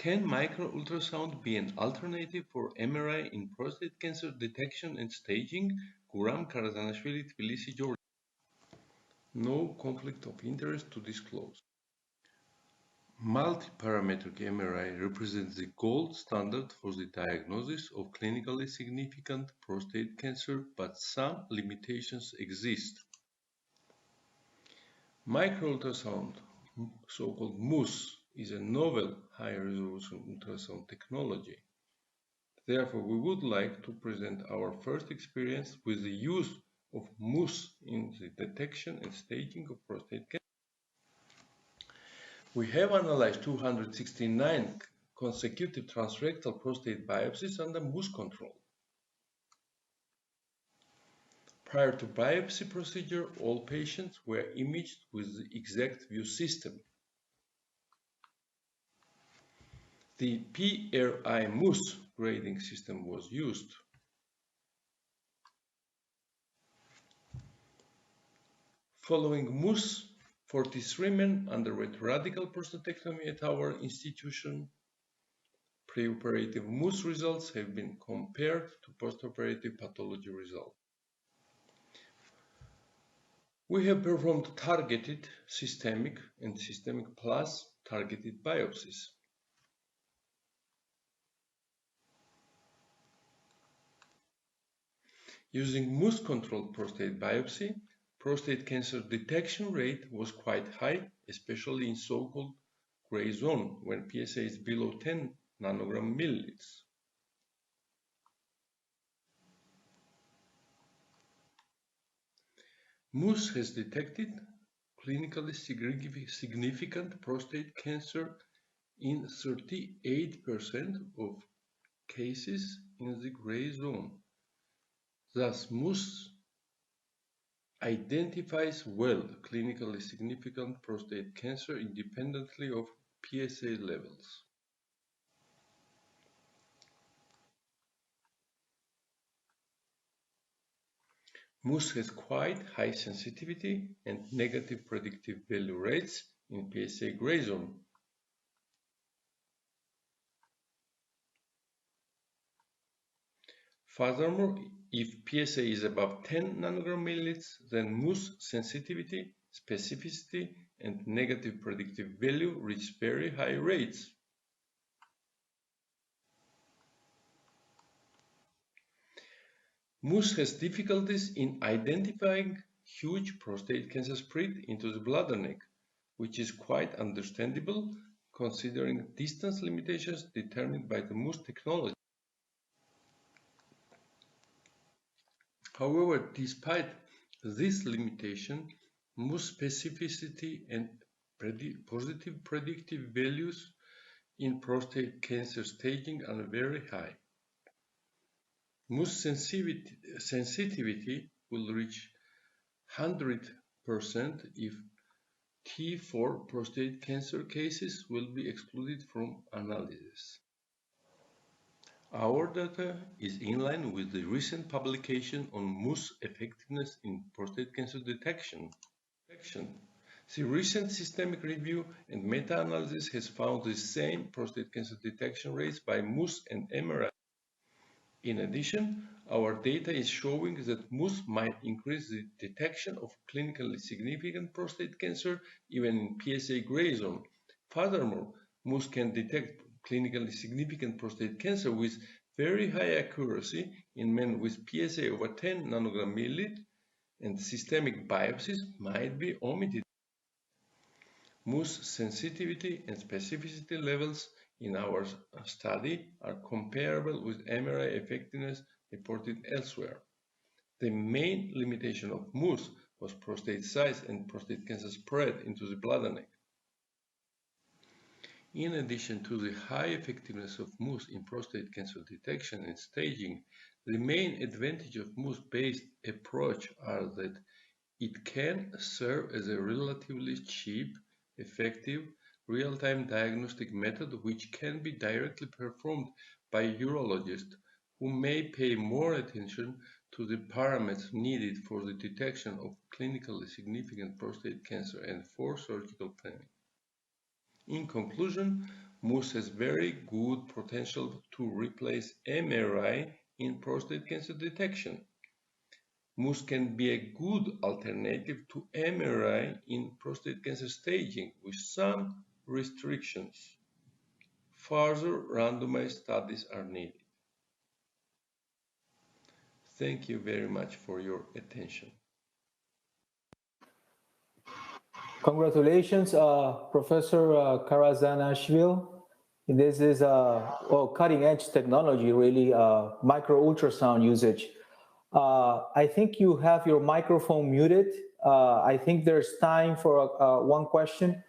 Can micro-ultrasound be an alternative for MRI in prostate cancer detection and staging? Guram Karazanashvili, Tbilisi, Georgia. No conflict of interest to disclose. Multiparametric MRI represents the gold standard for the diagnosis of clinically significant prostate cancer, but some limitations exist. Microultrasound, so-called MUS, is a novel high-resolution ultrasound technology. Therefore, we would like to present our first experience with the use of MUS in the detection and staging of prostate cancer. We have analyzed 269 consecutive transrectal prostate biopsies under MUS control. Prior to biopsy procedure, all patients were imaged with the exact view system. The PRI MUS grading system was used. Following MUS, 43 men underwent radical prostatectomy at our institution. Preoperative MUS results have been compared to postoperative pathology results. We have performed targeted systemic and systemic plus targeted biopsies. Using MUS-controlled prostate biopsy, prostate cancer detection rate was quite high, especially in so-called gray zone, when PSA is below 10 nanogram milliliters. MUS has detected clinically significant prostate cancer in 38% of cases in the gray zone. Thus, MUS identifies well clinically significant prostate cancer independently of PSA levels. MUS has quite high sensitivity and negative predictive value rates in PSA gray zone. Furthermore, if PSA is above 10 nanogram milliliters, then MUS sensitivity, specificity, and negative predictive value reach very high rates. MUS has difficulties in identifying huge prostate cancer spread into the bladder neck, which is quite understandable considering distance limitations determined by the MUS technology. However, despite this limitation, MUS specificity and positive predictive values in prostate cancer staging are very high. MUS sensitivity will reach 100% if T4 prostate cancer cases will be excluded from analysis. Our data is in line with the recent publication on MUS effectiveness in prostate cancer detection. The recent systemic review and meta-analysis has found the same prostate cancer detection rates by MUS and MRI. In addition, our data is showing that MUS might increase the detection of clinically significant prostate cancer even in PSA gray zone. Furthermore, MUS can detect clinically significant prostate cancer with very high accuracy in men with PSA over 10 nanogram milliliter, and systemic biopsies might be omitted. MUS sensitivity and specificity levels in our study are comparable with MRI effectiveness reported elsewhere. The main limitation of MUS was prostate size and prostate cancer spread into the bladder neck. In addition to the high effectiveness of MUS in prostate cancer detection and staging, the main advantage of MUS-based approach are that it can serve as a relatively cheap, effective, real-time diagnostic method which can be directly performed by urologists who may pay more attention to the parameters needed for the detection of clinically significant prostate cancer and for surgical planning. In conclusion, MUS has very good potential to replace MRI in prostate cancer detection. MUS can be a good alternative to MRI in prostate cancer staging with some restrictions. Further randomized studies are needed. Thank you very much for your attention. Congratulations, Professor Karazanashvili. This is cutting-edge technology, really, micro-ultrasound usage. I think you have your microphone muted. I think there's time for one question.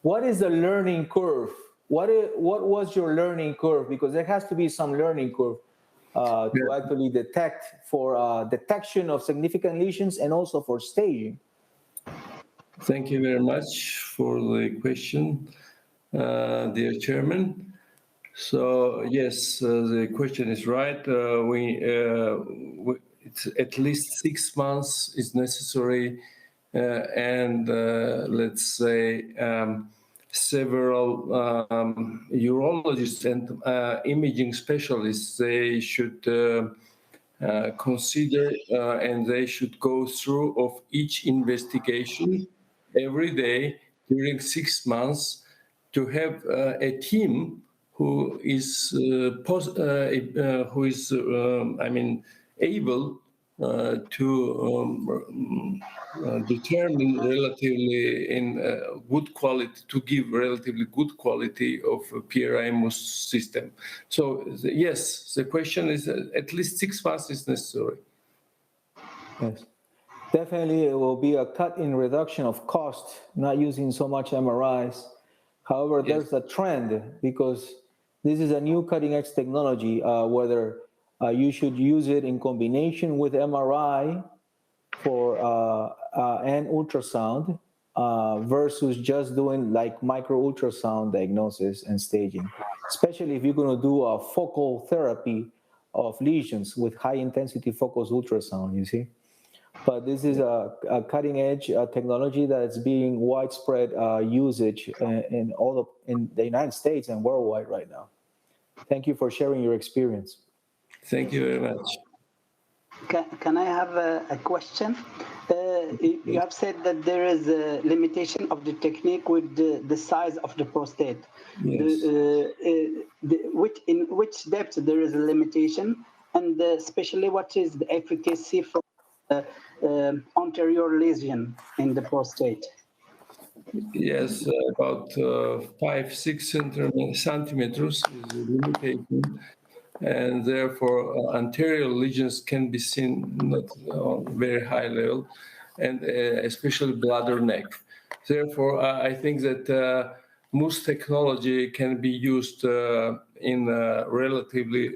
What is the learning curve? What was your learning curve? Because there has to be some learning curve to actually detect for detection of significant lesions and also for staging. Thank you very much for the question, dear Chairman. So yes, the question is right. It's at least 6 months is necessary, and let's say several urologists and imaging specialists, they should consider and they should go through of each investigation every day during 6 months to have a team who is able to determine relatively in good quality, to give relatively good quality of PRI-MUS system. So yes, the question is at least 6 months is necessary. Yes, definitely it will be a cut in reduction of cost, not using so much MRIs. However, there's a trend because this is a new cutting edge technology, whether you should use it in combination with MRI for and ultrasound versus just doing like micro ultrasound diagnosis and staging, especially if you're going to do a focal therapy of lesions with high intensity focused ultrasound, you see. But this is a cutting edge technology that is being widespread usage in the United States and worldwide right now. Thank you for sharing your experience. Thank you very much. Can I have a question? You have said that there is a limitation of the technique with the size of the prostate. Yes. In which depth there is a limitation, and especially what is the efficacy for anterior lesion in the prostate? Yes, about 5-6 centimeters is the limitation, and therefore anterior lesions can be seen not on very high level, and especially bladder neck. Therefore, I think that MUS technology can be used in relatively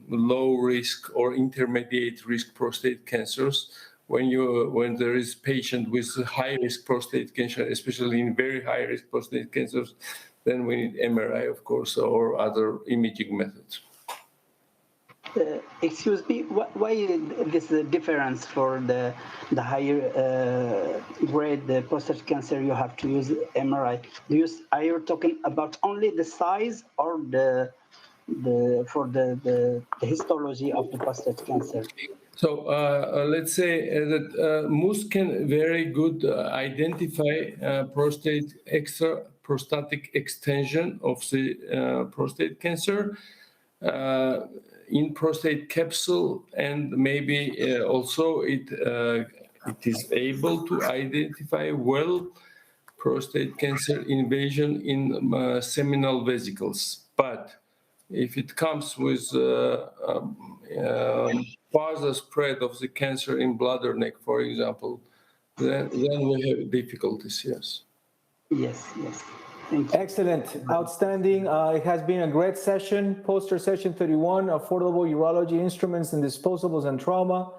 low risk or intermediate risk prostate cancers. When there is patient with high risk prostate cancer, especially in very high risk prostate cancers, then we need MRI, of course, or other imaging methods. Excuse me, why this difference for the higher grade prostate cancer you have to use MRI? Are you talking about only the size or the histology of the prostate cancer? So let's say that MUS can very good identify prostatic extension of the prostate cancer in prostate capsule, and maybe also it is able to identify well prostate cancer invasion in seminal vesicles. But if it comes with further spread of the cancer in bladder neck, for example, then we have difficulties, yes. Yes. Thank you. Excellent, outstanding. It has been a great session. Poster session 31, affordable urology instruments and disposables and trauma.